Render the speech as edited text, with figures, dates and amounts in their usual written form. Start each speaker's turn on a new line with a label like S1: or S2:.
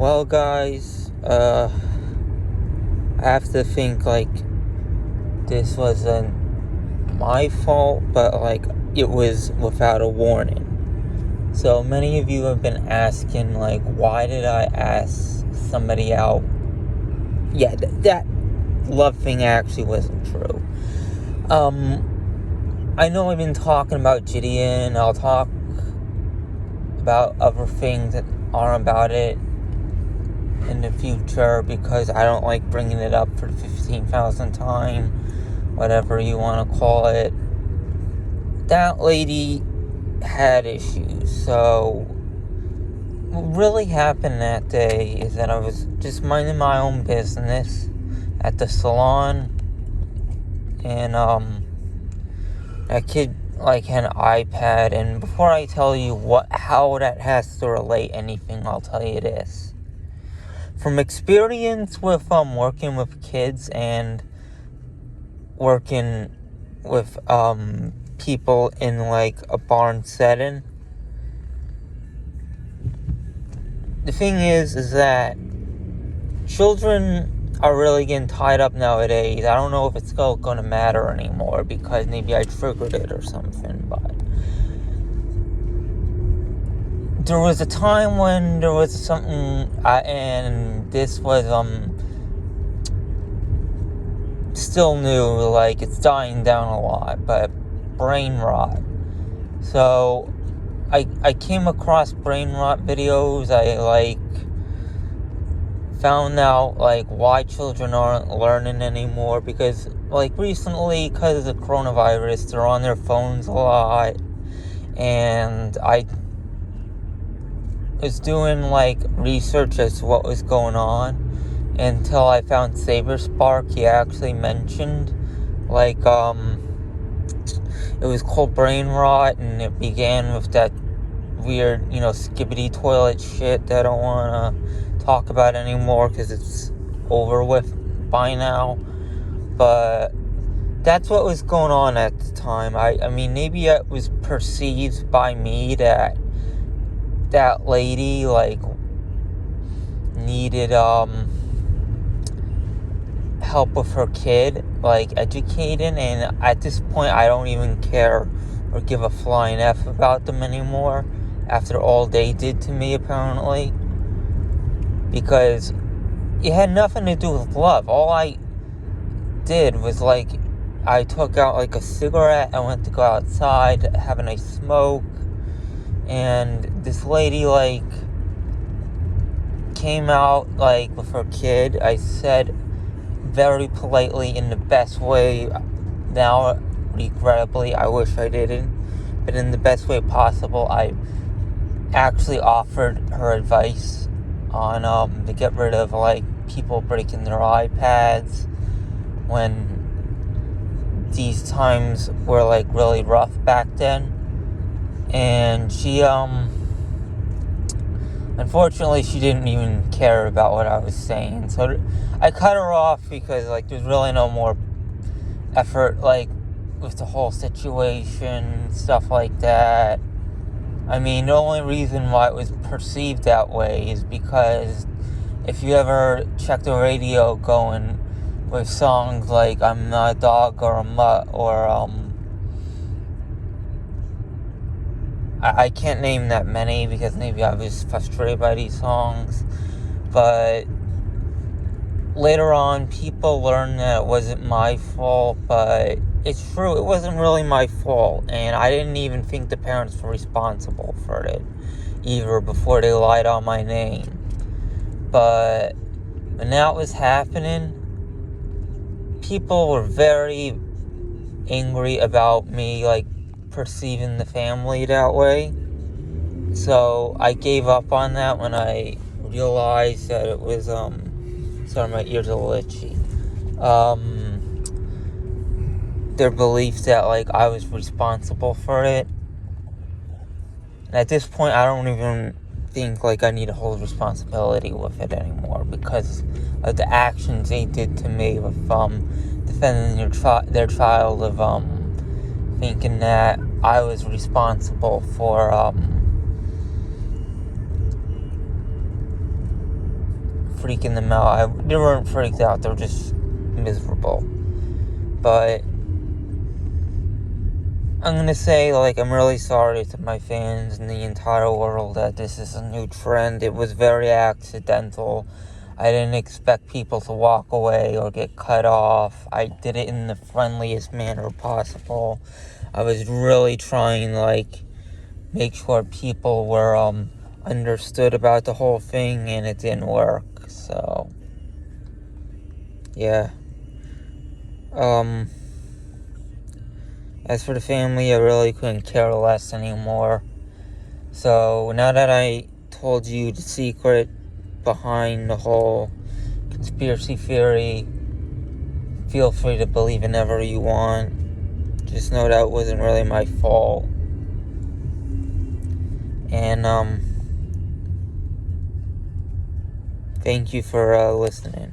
S1: Well, guys, I have to think this wasn't my fault, but it was without a warning. So many of you have been asking, why did I ask somebody out? Yeah, that love thing actually wasn't true. I know I've been talking about Gideon. I'll talk about other things that aren't about it in the future because I don't like bringing it up for the 15,000th time, whatever you want to call it. That lady had issues. So what really happened that day is that I was just minding my own business at the salon, and that kid had an iPad. And before I tell you how that has to relate anything, I'll tell you this. From experience with working with kids and working with people in a barn setting, the thing is that children are really getting tied up nowadays. I don't know if it's still going to matter anymore because maybe I triggered it or something, but there was a time when there was something, and this was still new, it's dying down a lot, but brain rot. So I came across brain rot videos. I found out why children aren't learning anymore, because recently, because of the coronavirus, they're on their phones a lot. And I was doing research as to what was going on until I found Saberspark. He actually mentioned it was called brain rot, and it began with that weird, skibbity toilet shit that I don't want to talk about anymore because it's over with by now. But that's what was going on at the time. I mean, maybe it was perceived by me that lady needed help with her kid, educating, and at this point I don't even care or give a flying F about them anymore after all they did to me, apparently, because it had nothing to do with love. All I did was I took out a cigarette. I went to go outside, have a nice smoke, and this lady came out with her kid. I said very politely, in the best way, now regrettably I wish I didn't, but in the best way possible, I actually offered her advice on to get rid of people breaking their iPads when these times were really rough back then. And she unfortunately she didn't even care about what I was saying, so I cut her off because there's really no more effort with the whole situation, stuff like that. I mean, the only reason why it was perceived that way is because if you ever check the radio going with songs like I'm Not a Dog or a Mutt or I can't name that many because maybe I was frustrated by these songs, but later on people learned that it wasn't my fault. But it's true, it wasn't really my fault, and I didn't even think the parents were responsible for it either before they lied on my name. But when that was happening, people were very angry about me perceiving the family that way. So I gave up on that when I realized that it was sorry, my ears are a little itchy. Their belief that I was responsible for it. And at this point I don't even think I need to hold responsibility with it anymore because of the actions they did to me with defending their child, of thinking that I was responsible for freaking them out. They weren't freaked out, they're just miserable. But I'm gonna say, like, I'm really sorry to my fans and the entire world that this is a new trend. It was very accidental. I didn't expect people to walk away or get cut off. I did it in the friendliest manner possible. I was really trying, like, make sure people were understood about the whole thing, and it didn't work. So yeah. As for the family, I really couldn't care less anymore. So now that I told you the secret behind the whole conspiracy theory, feel free to believe in whatever you want. Just know that wasn't really my fault. And thank you for listening.